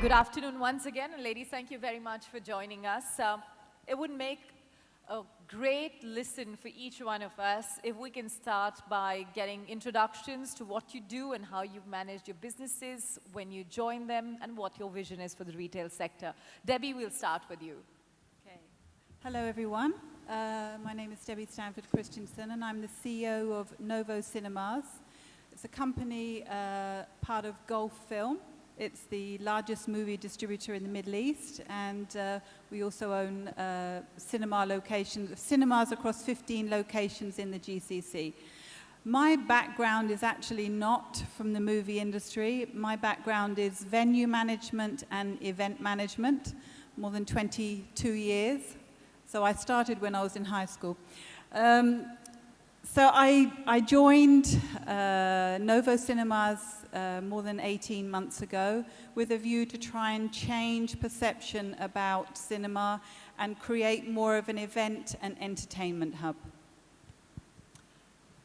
Good afternoon once again, and ladies, thank you very much for joining us. It would make a great listen for each one of us if we can start by getting introductions to what you do and how you've managed your businesses when you join them and what your vision is for the retail sector. Debbie, we'll start with you. Okay. Hello, everyone. My name is Debbie Stanford Christensen, and I'm the CEO of Novo Cinemas. It's a company part of Gulf Film. It's the largest movie distributor in the Middle East, and we also own cinemas across 15 locations in the GCC. My background is actually not from the movie industry. My background is venue management and event management, more than 22 years. So I started when I was in high school. So I joined Novo Cinemas more than 18 months ago with a view to try and change perception about cinema and create more of an event and entertainment hub.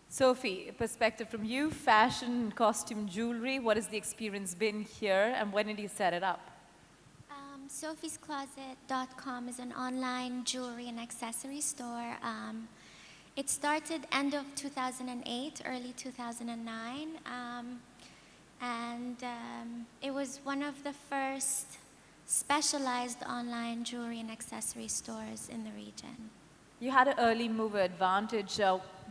Sophie, a perspective from you, fashion, costume, jewelry, what has the experience been here and when did you set it up? SophiesCloset.com is an online jewelry and accessory store. It started end of 2008, early 2009, and it was one of the first specialized online jewelry and accessory stores in the region. You had an early mover advantage.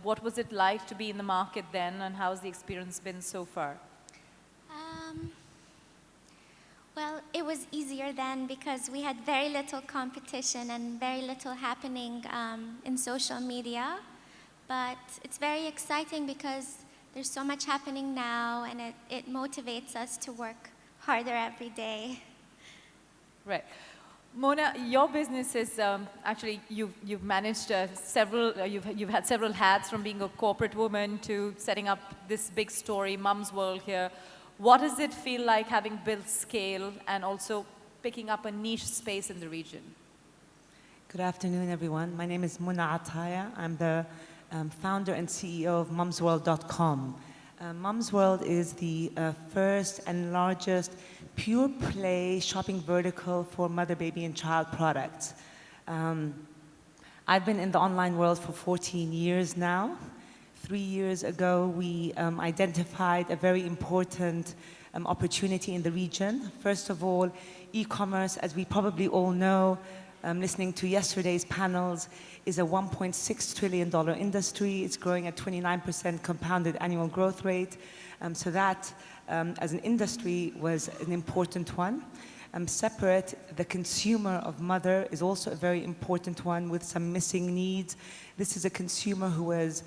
What was it like to be in the market then, and how's the experience been so far? Well, it was easier then because we had very little competition and very little happening in social media. But it's very exciting because there's so much happening now, and it motivates us to work harder every day. Right. Mona, your business is actually you've managed you've had several hats, from being a corporate woman to setting up this big story, Mum's World here. What does it feel like having built scale and also picking up a niche space in the region? Good afternoon, everyone. My name is Mona Ataya. I'm the founder and CEO of mumsworld.com. Mum's World is the first and largest pure play shopping vertical for mother, baby, and child products. I've been in the online world for 14 years now. 3 years ago, we identified a very important opportunity in the region. First of all, e-commerce, as we probably all know, listening to yesterday's panels, is a $1.6 trillion industry. It's growing at 29% compounded annual growth rate. So that, as an industry, was an important one. Separate, the consumer of mother is also a very important one with some missing needs. This is a consumer who is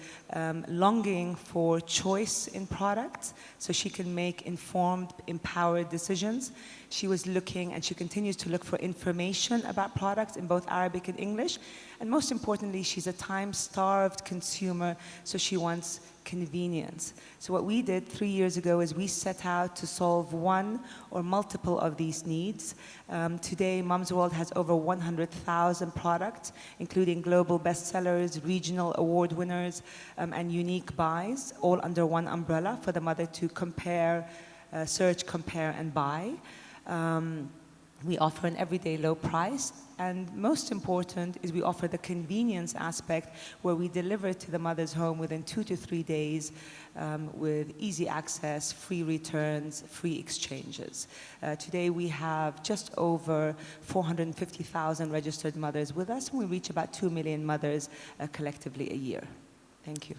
longing for choice in products so she can make informed, empowered decisions. She was looking, and she continues to look, for information about products in both Arabic and English. And most importantly, she's a time-starved consumer, so she wants convenience. So what we did 3 years ago is we set out to solve one or multiple of these needs. Today, Mum's World has over 100,000 products, including global bestsellers, regional award winners, and unique buys, all under one umbrella for the mother to compare, search, compare, and buy. We offer an everyday low price, and most important is we offer the convenience aspect, where we deliver to the mother's home within 2 to 3 days with easy access, free returns, free exchanges. Today we have just over 450,000 registered mothers with us, and we reach about 2 million mothers collectively a year. Thank you.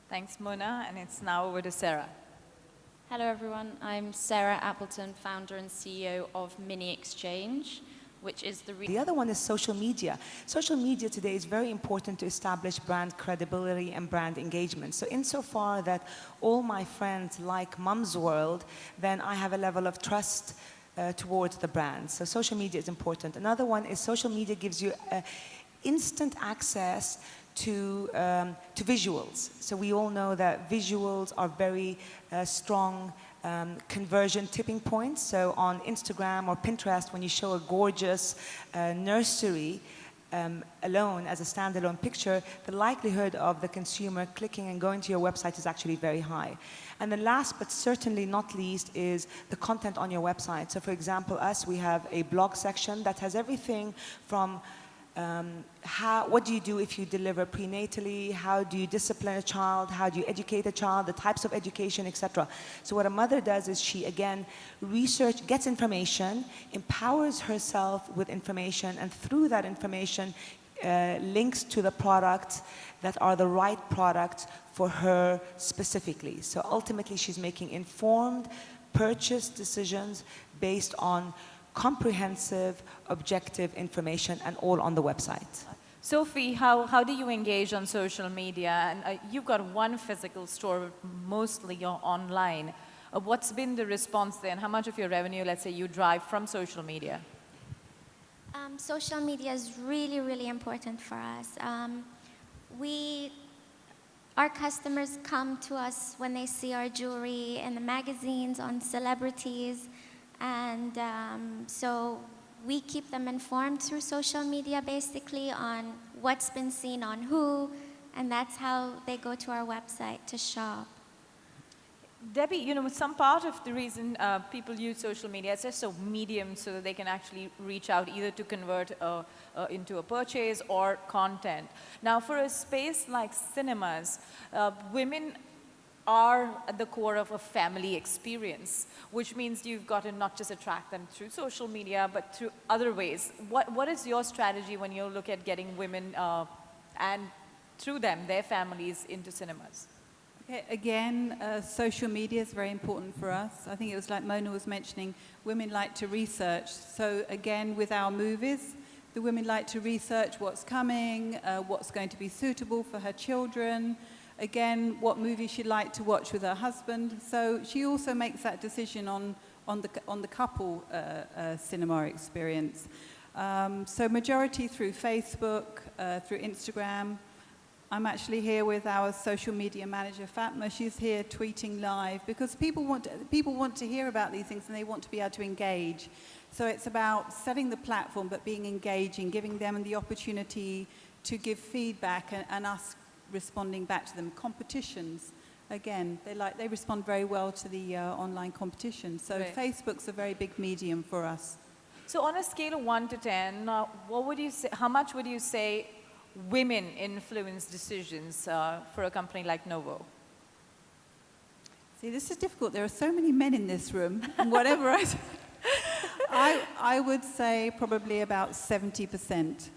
Thanks, Mona, and it's now over to Sarah. Hello everyone, I'm Sarah Appleton, founder and CEO of Mini Exchange, which is the other one is social media. Social media today is very important to establish brand credibility and brand engagement. So insofar that all my friends like Mum's World, then I have a level of trust towards the brand. So social media is important. Another one is social media gives you instant access to visuals. So we all know that visuals are very strong conversion tipping points. So on Instagram or Pinterest, when you show a gorgeous nursery, alone as a standalone picture, the likelihood of the consumer clicking and going to your website is actually very high. And then last but certainly not least is the content on your website. So for example, we have a blog section that has everything from what do you do if you deliver prenatally, how do you discipline a child, how do you educate a child, the types of education, etc. So what a mother does is she, again, gets information, empowers herself with information, and through that information links to the products that are the right products for her specifically. So ultimately she's making informed purchase decisions based on comprehensive, objective information, and all on the website. Sophie, how do you engage on social media? And you've got one physical store, mostly you're online. What's been the response there, and how much of your revenue, let's say, you drive from social media? Social media is really, really important for us. Our customers come to us when they see our jewelry in the magazines, on celebrities, and so we keep them informed through social media, basically, on what's been seen on who, and that's how they go to our website to shop. Debbie, you know, some part of the reason people use social media is just a medium so that they can actually reach out either to convert into a purchase or content. Now, for a space like cinemas, women are at the core of a family experience, which means you've got to not just attract them through social media, but through other ways. What is your strategy when you look at getting women and through them, their families, into cinemas? Okay, again, social media is very important for us. I think it was like Mona was mentioning, women like to research. So again, with our movies, the women like to research what's coming, what's going to be suitable for her children, again, what movie she'd like to watch with her husband. So she also makes that decision on the couple cinema experience. So majority through Facebook, through Instagram. I'm actually here with our social media manager, Fatma. She's here tweeting live because people want to hear about these things and they want to be able to engage. So it's about setting the platform but being engaging, giving them the opportunity to give feedback and us responding back to them. Competitions, again, they respond very well to the online competition. So right. Facebook's a very big medium for us. So on a scale of 1 to 10, what would you say, how much would you say women influence decisions for a company like Novo? See, this is difficult. There are so many men in this room, and whatever I would say probably about 70%.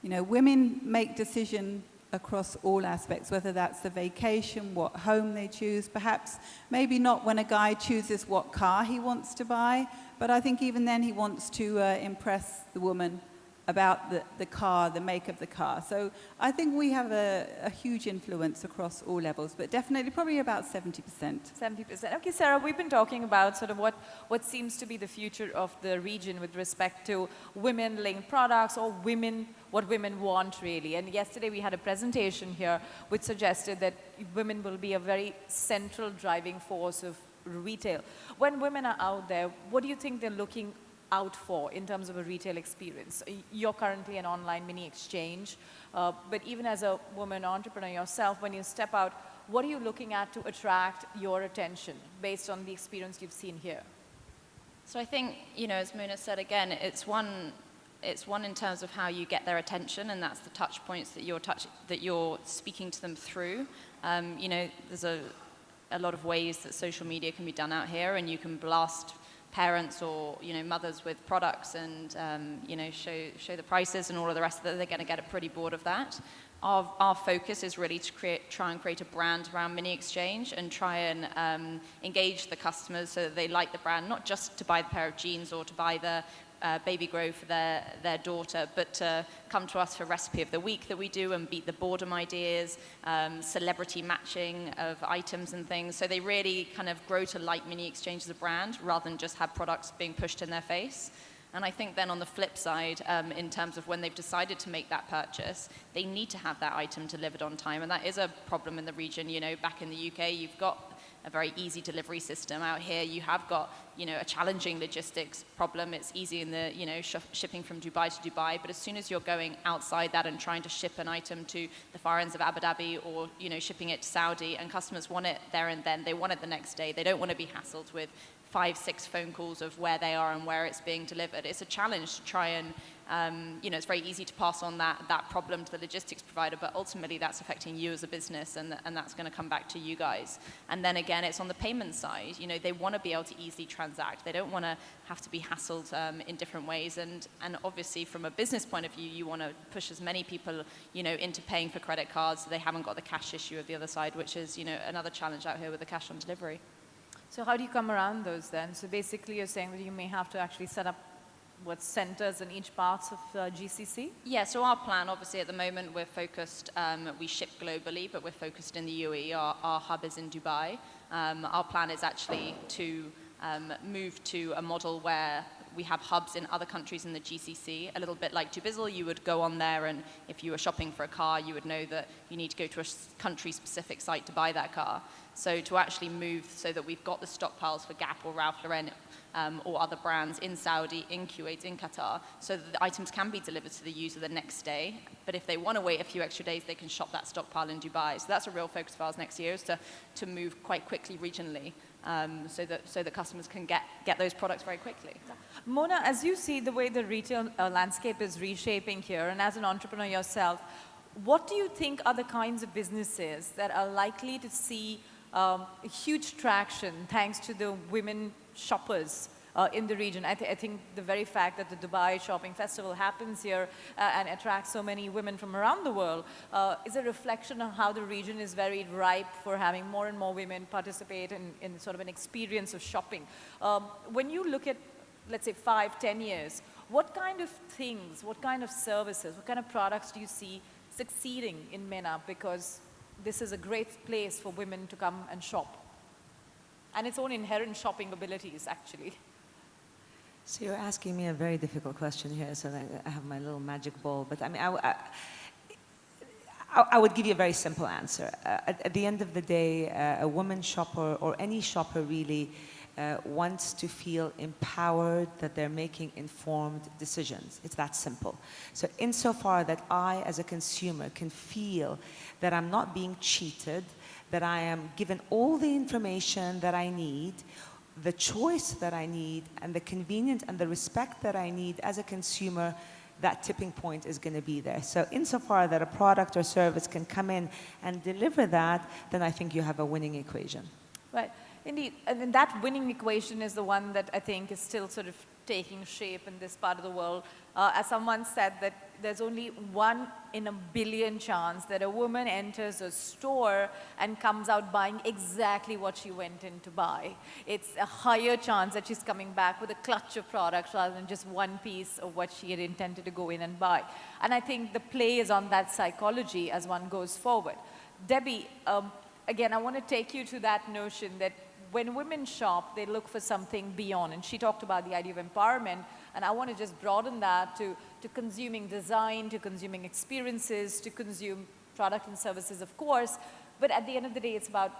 You know, women make decisions across all aspects, whether that's the vacation, what home they choose, perhaps maybe not when a guy chooses what car he wants to buy, but I think even then he wants to impress the woman about the car, the make of the car. So I think we have a huge influence across all levels, but definitely probably about 70%. 70%. Okay, Sarah, we've been talking about sort of what seems to be the future of the region with respect to women-linked products or what women want really. And yesterday we had a presentation here which suggested that women will be a very central driving force of retail. When women are out there, what do you think they're looking out for in terms of a retail experience? You're currently an online mini exchange, but even as a woman entrepreneur yourself, when you step out, what are you looking at to attract your attention based on the experience you've seen here? So I think, you know, as Mona said again, it's one in terms of how you get their attention, and that's the touch points that you're speaking to them through. You know, there's a lot of ways that social media can be done out here, and you can blast parents or, you know, mothers with products and, you know, show the prices and all of the rest of it. They're going to get pretty bored of that. Our focus is really to try and create a brand around Mini Exchange and try and engage the customers so that they like the brand, not just to buy the pair of jeans or to buy the baby grow for their daughter, but to come to us for recipe of the week that we do and beat the boredom ideas, celebrity matching of items and things. So they really kind of grow to like Mini Exchange as a brand rather than just have products being pushed in their face. And I think then on the flip side, in terms of when they've decided to make that purchase, they need to have that item delivered on time. And that is a problem in the region. You know, back in the UK, you've got a very easy delivery system. Out here, you have got, you know, a challenging logistics problem. It's easy in the, you know, shipping from Dubai to Dubai, but as soon as you're going outside that and trying to ship an item to the far ends of Abu Dhabi or, you know, shipping it to Saudi, and customers want it there and then, they want it the next day, they don't want to be hassled with 5-6 phone calls of where they are and where it's being delivered. It's a challenge to try and, you know, it's very easy to pass on that problem to the logistics provider, but ultimately that's affecting you as a business, and that's going to come back to you guys. And then again, it's on the payment side. You know, they want to be able to easily transact. They don't want to have to be hassled in different ways. And obviously, from a business point of view, you want to push as many people, you know, into paying for credit cards so they haven't got the cash issue of the other side, which is, you know, another challenge out here with the cash on delivery. So how do you come around those then? So basically you're saying that you may have to actually set up centers in each part of GCC? Yeah, so our plan, obviously at the moment we're focused, we ship globally, but we're focused in the UAE. Our hub is in Dubai. Our plan is actually to move to a model where we have hubs in other countries in the GCC, a little bit like Dubizzle. You would go on there, and if you were shopping for a car, you would know that you need to go to a country-specific site to buy that car. So to actually move so that we've got the stockpiles for Gap or Ralph Lauren or other brands in Saudi, in Kuwait, in Qatar, so that the items can be delivered to the user the next day. But if they want to wait a few extra days, they can shop that stockpile in Dubai. So that's a real focus of ours next year, is to move quite quickly regionally, so that customers can get those products very quickly. Mona, as you see the way the retail landscape is reshaping here, and as an entrepreneur yourself, what do you think are the kinds of businesses that are likely to see huge traction thanks to the women shoppers in the region? I think the very fact that the Dubai Shopping Festival happens here and attracts so many women from around the world is a reflection of how the region is very ripe for having more and more women participate in sort of an experience of shopping. When you look at, let's say, 5-10 years, what kind of things, what kind of services, what kind of products do you see succeeding in MENA, because this is a great place for women to come and shop, and its own inherent shopping abilities, actually? So you're asking me a very difficult question here, so I have my little magic ball, but I mean, I would give you a very simple answer. At the end of the day, a woman shopper, or any shopper really, wants to feel empowered that they're making informed decisions. It's that simple. So insofar that I, as a consumer, can feel that I'm not being cheated, that I am given all the information that I need, the choice that I need, and the convenience and the respect that I need as a consumer, that tipping point is going to be there. So insofar that a product or service can come in and deliver that, then I think you have a winning equation. Right. Indeed, and that winning equation is the one that I think is still sort of taking shape in this part of the world. As someone said, that there's only 1 in a billion chance that a woman enters a store and comes out buying exactly what she went in to buy. It's a higher chance that she's coming back with a clutch of products rather than just one piece of what she had intended to go in and buy. And I think the play is on that psychology as one goes forward. Debbie, again, I want to take you to that notion that when women shop, they look for something beyond. And she talked about the idea of empowerment, and I want to just broaden that to consuming design, to consuming experiences, to consume product and services, of course. But at the end of the day, it's about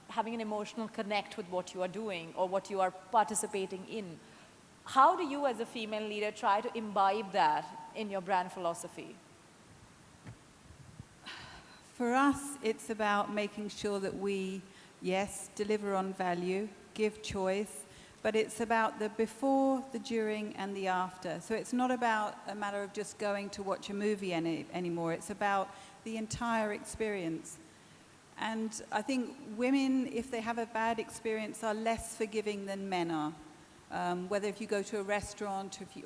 having an emotional connect with what you are doing or what you are participating in. How do you, as a female leader, try to imbibe that in your brand philosophy? For us, it's about making sure that we, yes, deliver on value, give choice, but it's about the before, the during, and the after. So it's not about a matter of just going to watch a movie anymore. It's about the entire experience. And I think women, if they have a bad experience, are less forgiving than men are. Whether if you go to a restaurant, if you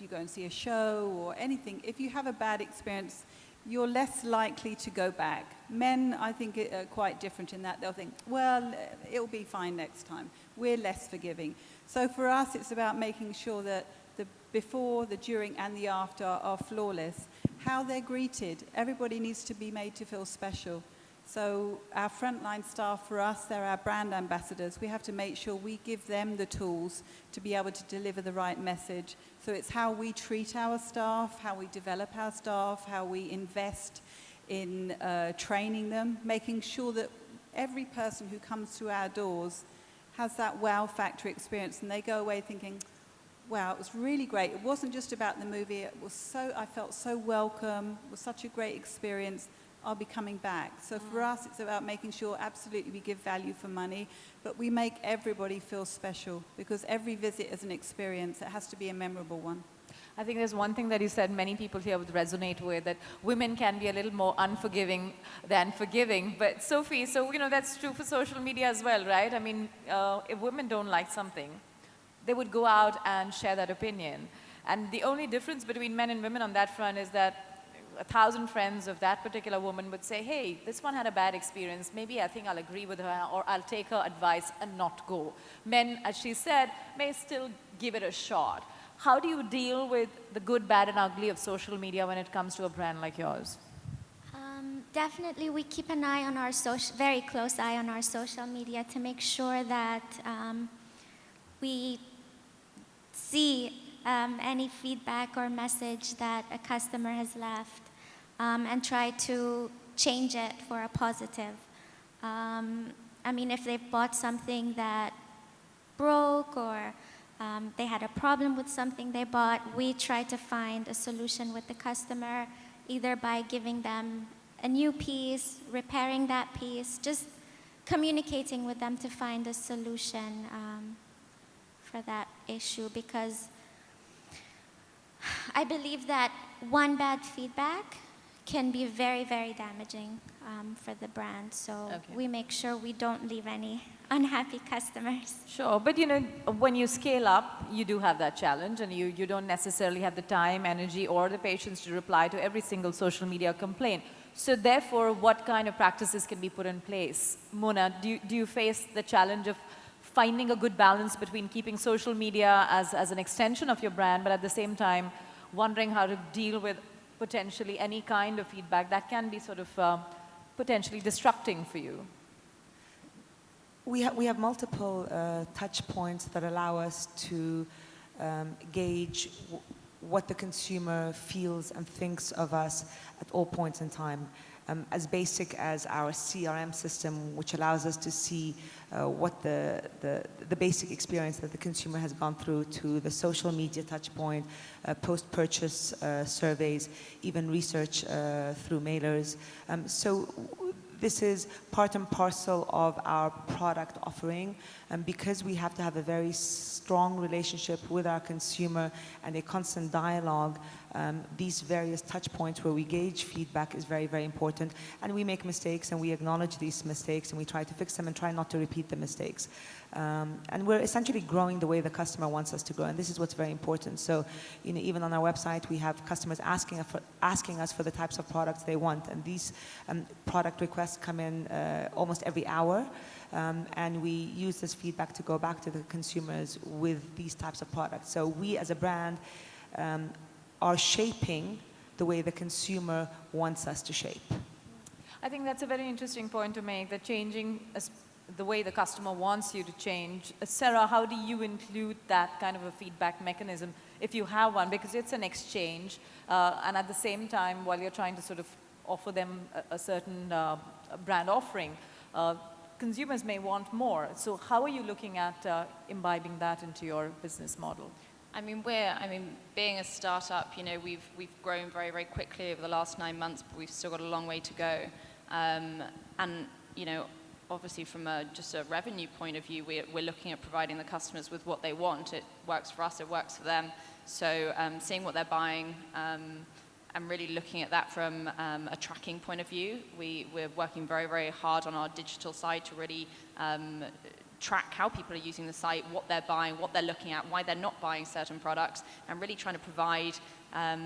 go and see a show or anything, if you have a bad experience, you're less likely to go back. Men, I think, are quite different in that. They'll think, well, it'll be fine next time. We're less forgiving. So for us, it's about making sure that the before, the during, and the after are flawless. How they're greeted. Everybody needs to be made to feel special. So our frontline staff, for us, they're our brand ambassadors. We have to make sure we give them the tools to be able to deliver the right message. So it's how we treat our staff, how we develop our staff, how we invest in training them, making sure that every person who comes through our doors has that wow factor experience, and they go away thinking, wow, it was really great. It wasn't just about the movie. I felt so welcome. It was such a great experience. I'll be coming back. So for us, it's about making sure absolutely we give value for money, but we make everybody feel special, because every visit is an experience. It has to be a memorable one. I think there's one thing that you said many people here would resonate with, that women can be a little more unforgiving than forgiving. But Sophie, so that's true for social media as well, right? I mean, if women don't like something, they would go out and share that opinion. And the only difference between men and women on that front is that 1,000 friends of that particular woman would say, hey, this one had a bad experience. Maybe I think I'll agree with her, or I'll take her advice and not go. Men, as she said, may still give it a shot. How do you deal with the good, bad, and ugly of social media when it comes to a brand like yours? Definitely, we keep an eye on our very close eye on our social media to make sure that we see any feedback or message that a customer has left and try to change it for a positive. I mean, if they've bought something that broke, or they had a problem with something they bought, we try to find a solution with the customer, either by giving them a new piece, repairing that piece, just communicating with them to find a solution for that issue, because I believe that one bad feedback can be very, very damaging for the brand. So we make sure we don't leave any unhappy customers. Sure, but when you scale up, you do have that challenge, and you don't necessarily have the time, energy, or the patience to reply to every single social media complaint. So therefore, what kind of practices can be put in place? Mona, do you face the challenge of finding a good balance between keeping social media as an extension of your brand, but at the same time wondering how to deal with potentially any kind of feedback that can be sort of potentially destructing for you? We have multiple touch points that allow us to gauge what the consumer feels and thinks of us at all points in time. As basic as our CRM system, which allows us to see what the basic experience that the consumer has gone through, to the social media touch point, post-purchase surveys, even research through mailers. So this is part and parcel of our product offering, and because we have to have a very strong relationship with our consumer and a constant dialogue, these various touch points where we gauge feedback is very, very important. And we make mistakes, and we acknowledge these mistakes, and we try to fix them and try not to repeat the mistakes. And we're essentially growing the way the customer wants us to grow, and this is what's very important. So, even on our website, we have customers asking us for the types of products they want, and these product requests come in almost every hour. And we use this feedback to go back to the consumers with these types of products. So we as a brand are shaping the way the consumer wants us to shape. I think that's a very interesting point to make, that changing the way the customer wants you to change. Sarah, how do you include that kind of a feedback mechanism, if you have one? Because it's an exchange, and at the same time, while you're trying to sort of offer them a certain brand offering, consumers may want more. So how are you looking at imbibing that into your business model? I mean, being a startup, we've grown very, very quickly over the last 9 months, but we've still got a long way to go. And obviously from just a revenue point of view, we're looking at providing the customers with what they want. It works for us, it works for them. So seeing what they're buying, and really looking at that from a tracking point of view. We're working very, very hard on our digital side to really track how people are using the site, what they're buying, what they're looking at, why they're not buying certain products, and really trying to provide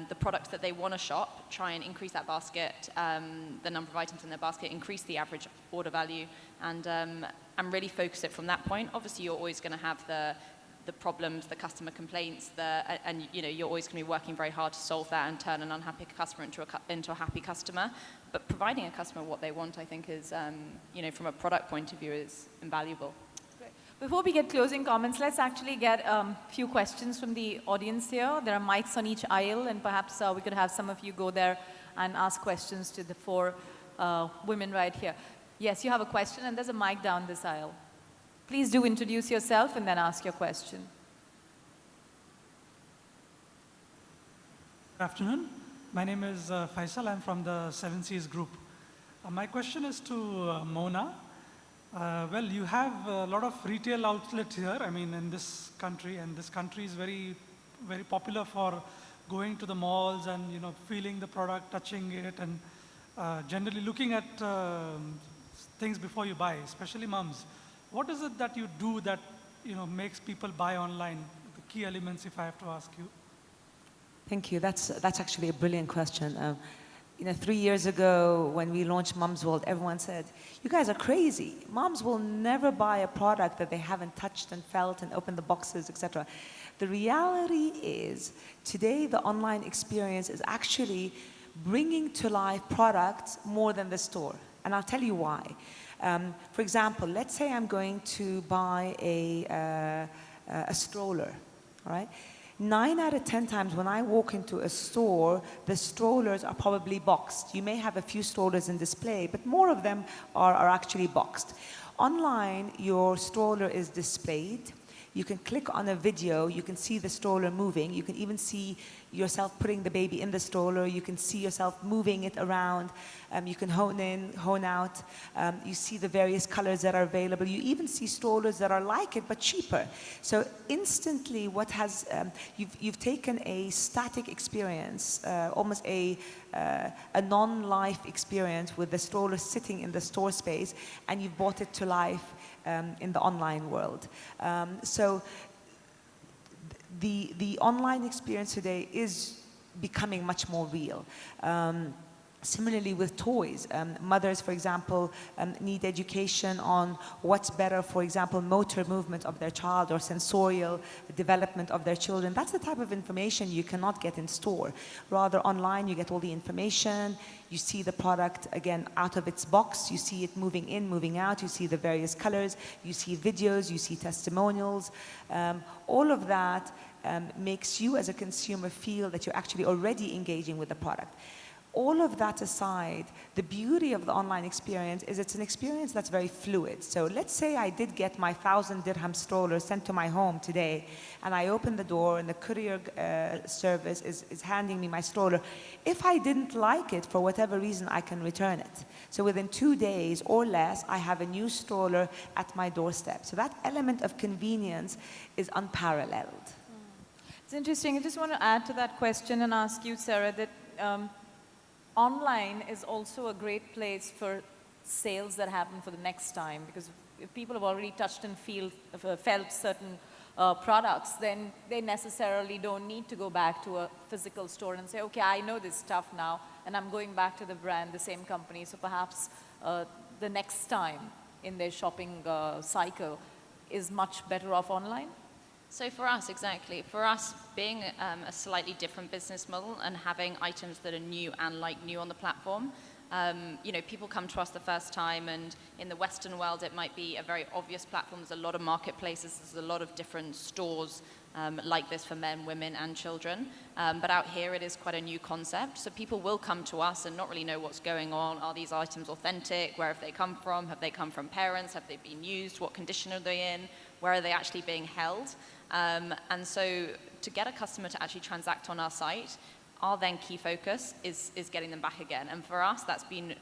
the products that they want to shop, try and increase that basket, the number of items in their basket, increase the average order value, and really focus it from that point. Obviously, you're always going to have the problems, the customer complaints, and you're always going to be working very hard to solve that and turn an unhappy customer into a happy customer. But providing a customer what they want, I think, is, from a product point of view, is invaluable. Before we get closing comments, let's actually get a few questions from the audience here. There are mics on each aisle, and perhaps we could have some of you go there and ask questions to the 4 women right here. Yes, you have a question, and there's a mic down this aisle. Please do introduce yourself and then ask your question. Good afternoon. My name is Faisal. I'm from the Seven Seas Group. My question is to Mona. Well, you have a lot of retail outlets here, I mean, in this country, and this country is very, very popular for going to the malls and, you know, feeling the product, touching it, and generally looking at things before you buy, especially moms. What is it that you do that, you know, makes people buy online? The key elements, if I have to ask you. Thank you. That's actually a brilliant question. You know, 3 years ago when we launched Mom's World, everyone said, "You guys are crazy. Moms will never buy a product that they haven't touched and felt and opened the boxes, etc." The reality is, today the online experience is actually bringing to life products more than the store. And I'll tell you why. For example, let's say I'm going to buy a stroller, all right? 9 out of 10 times when I walk into a store, the strollers are probably boxed. You may have a few strollers in display, but more of them are actually boxed. Online, your stroller is displayed. You can click on a video, you can see the stroller moving, you can even see yourself putting the baby in the stroller, you can see yourself moving it around, you can hone in, hone out, you see the various colors that are available, you even see strollers that are like it but cheaper. So instantly what has, you've taken a static experience, almost a non-life experience with the stroller sitting in the store space, and you've brought it to life in the online world. So the online experience today is becoming much more real. Similarly with toys, mothers, for example, need education on what's better, for example, motor movement of their child or sensorial development of their children. That's the type of information you cannot get in store. Rather, online, you get all the information, you see the product, again, out of its box, you see it moving in, moving out, you see the various colors, you see videos, you see testimonials. All of that makes you as a consumer feel that you're actually already engaging with the product. All of that aside, the beauty of the online experience is it's an experience that's very fluid. So let's say I did get my 1,000 dirham stroller sent to my home today, and I open the door and the courier service is handing me my stroller. If I didn't like it for whatever reason, I can return it. So within 2 days or less, I have a new stroller at my doorstep. So that element of convenience is unparalleled. It's interesting. I just want to add to that question and ask you, Sarah, that online is also a great place for sales that happen for the next time, because if people have already touched and felt certain products, then they necessarily don't need to go back to a physical store and say, okay, I know this stuff now, and I'm going back to the brand, the same company, so perhaps the next time in their shopping cycle is much better off online? So for us, exactly. For us, being a slightly different business model and having items that are new and like new on the platform, you know, people come to us the first time, and in the Western world, it might be a very obvious platform. There's a lot of marketplaces, there's a lot of different stores like this for men, women, and children. But out here, it is quite a new concept. So people will come to us and not really know what's going on. Are these items authentic? Where have they come from? Have they come from parents? Have they been used? What condition are they in? Where are they actually being held? And so to get a customer to actually transact on our site, our then key focus is getting them back again. And for us, that's been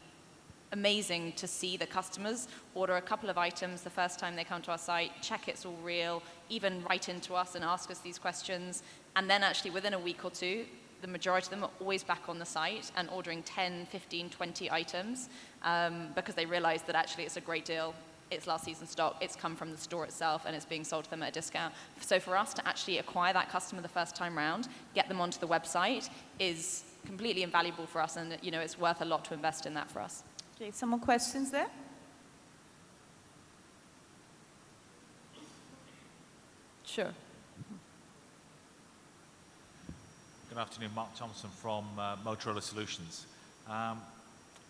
amazing to see the customers order a couple of items the first time they come to our site, check it's all real, even write into us and ask us these questions. And then actually within a week or two, the majority of them are always back on the site and ordering 10, 15, 20 items because they realize that actually it's a great deal. It's last season stock, it's come from the store itself, and it's being sold to them at a discount. So for us to actually acquire that customer the first time round, get them onto the website, is completely invaluable for us, and you know, it's worth a lot to invest in that for us. Okay, some more questions there? Sure. Good afternoon, Mark Thompson from Motorola Solutions.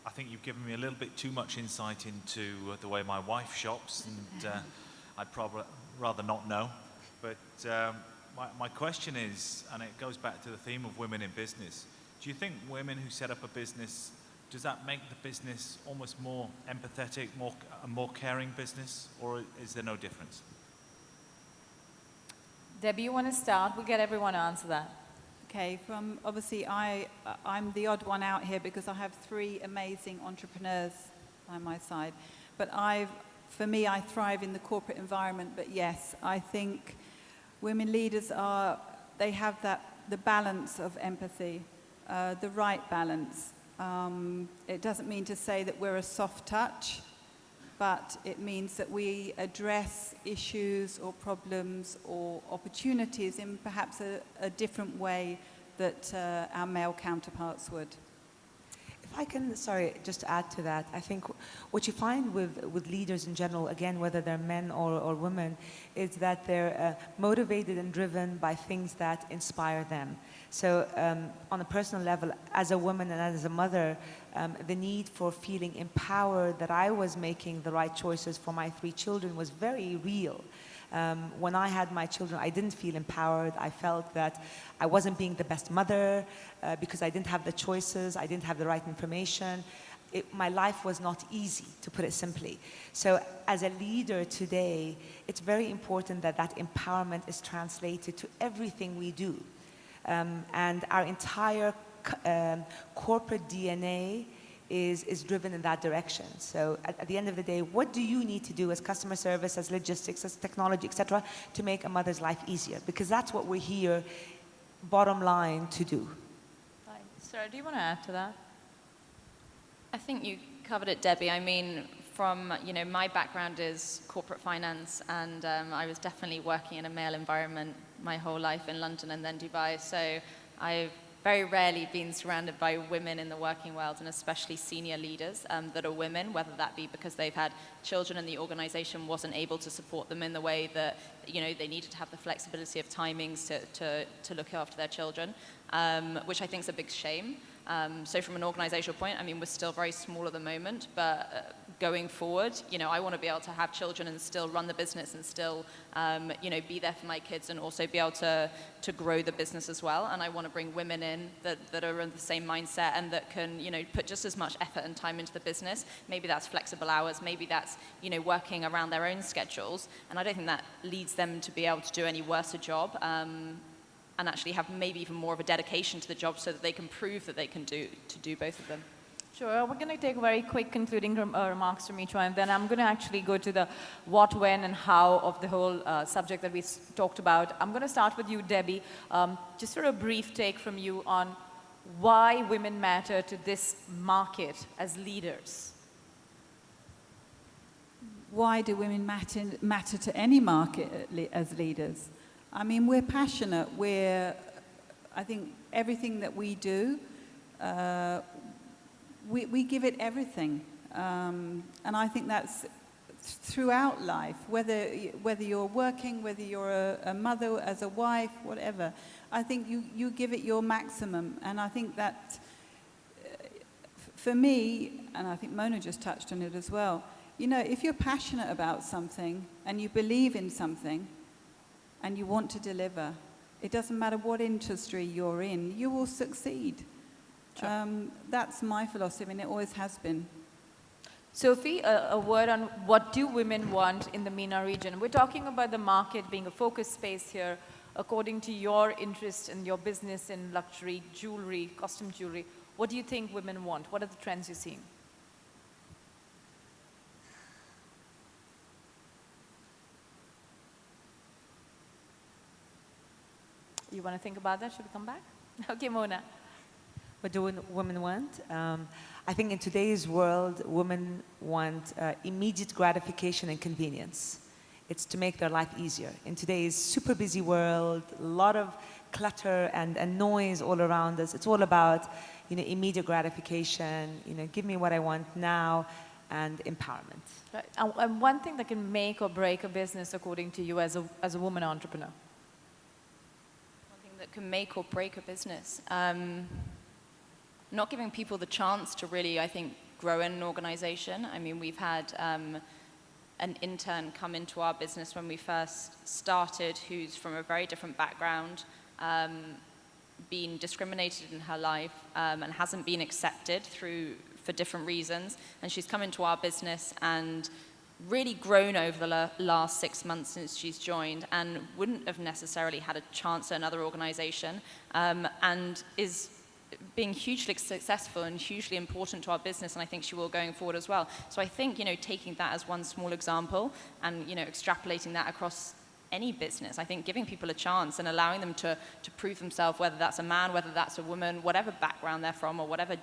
I think you've given me a little bit too much insight into the way my wife shops, and I'd probably rather not know. But my question is, and it goes back to the theme of women in business, do you think women who set up a business does that make the business almost more empathetic, a more caring business, or is there no difference? Debbie, you want to start? We'll get everyone to answer that. Okay, obviously I'm the odd one out here because I have 3 amazing entrepreneurs by my side. But for me, I thrive in the corporate environment. But yes, I think women leaders they have the balance of empathy, the right balance. It doesn't mean to say that we're a soft touch, but it means that we address issues or problems or opportunities in perhaps a different way that our male counterparts would. If I can, sorry, just to add to that, I think what you find with leaders in general, again, whether they're men or women, is that they're motivated and driven by things that inspire them. So on a personal level, as a woman and as a mother, the need for feeling empowered that I was making the right choices for my 3 children was very real. When I had my children, I didn't feel empowered. I felt that I wasn't being the best mother because I didn't have the choices, I didn't have the right information. My life was not easy, to put it simply. So as a leader today, it's very important that that empowerment is translated to everything we do. And our entire corporate DNA is driven in that direction. So at the end of the day, what do you need to do as customer service, as logistics, as technology, etc., to make a mother's life easier? Because that's what we're here, bottom line, to do. Right. Sarah, do you want to add to that? I think you covered it, Debbie. I mean, from, my background is corporate finance, and I was definitely working in a male environment my whole life in London and then Dubai. So I've very rarely been surrounded by women in the working world, and especially senior leaders that are women, whether that be because they've had children and the organization wasn't able to support them in the way that, they needed to have the flexibility of timings to look after their children, which I think is a big shame. So from an organizational point, I mean, we're still very small at the moment, but going forward, I want to be able to have children and still run the business and still, be there for my kids and also be able to grow the business as well. And I want to bring women in that are in the same mindset and that can, put just as much effort and time into the business. Maybe that's flexible hours, maybe that's, working around their own schedules. And I don't think that leads them to be able to do any worse a job. And actually have maybe even more of a dedication to the job so that they can prove that they can do both of them. Sure. We're going to take very quick concluding remarks from each one, and then I'm going to actually go to the what, when, and how of the whole subject that we talked about. I'm going to start with you, Debbie, just for a brief take from you on why women matter to this market as leaders. Why do women matter to any market as leaders? I mean, we're passionate. I think everything that we do, we give it everything. And I think that's throughout life, whether you're working, whether you're a mother, as a wife, whatever. I think you give it your maximum. And I think that, for me, and I think Mona just touched on it as well, if you're passionate about something and you believe in something, and you want to deliver, it doesn't matter what industry you're in, you will succeed. Sure. That's my philosophy, and it always has been. Sophie, a word on what do women want in the MENA region? We're talking about the market being a focus space here, according to your interest in your business in luxury jewelry, costume jewelry. What do you think women want? What are the trends you're seeing? You want to think about that? Should we come back? Okay, Mona. What do women want? I think in today's world, women want immediate gratification and convenience. It's to make their life easier. In today's super busy world, a lot of clutter and noise all around us. It's all about, immediate gratification, give me what I want now, and empowerment. Right. And one thing that can make or break a business, according to you, as a woman entrepreneur? That can make or break a business. Not giving people the chance to really, I think, grow in an organization. I mean, we've had an intern come into our business when we first started who's from a very different background, been discriminated in her life, and hasn't been accepted through for different reasons. And she's come into our business and really grown over the last 6 months since she's joined, and wouldn't have necessarily had a chance at another organization, and is being hugely successful and hugely important to our business, and I think she will going forward as well. So I think, taking that as one small example and, extrapolating that across any business, I think giving people a chance and allowing them to prove themselves, whether that's a man, whether that's a woman, whatever background they're from, or whatever,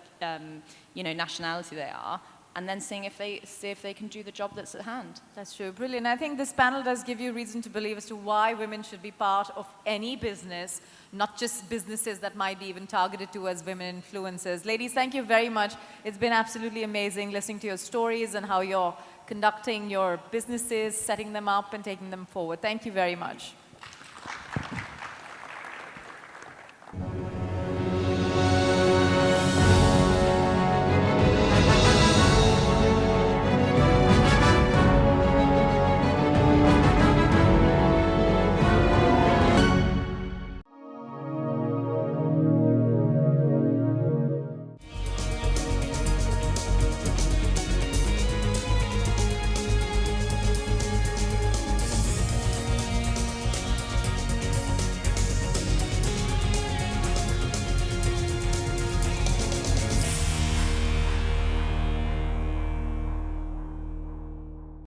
nationality they are, and then see if they can do the job that's at hand. That's true. Brilliant. I think this panel does give you reason to believe as to why women should be part of any business, not just businesses that might be even targeted towards women influencers. Ladies, thank you very much. It's been absolutely amazing listening to your stories and how you're conducting your businesses, setting them up and taking them forward. Thank you very much.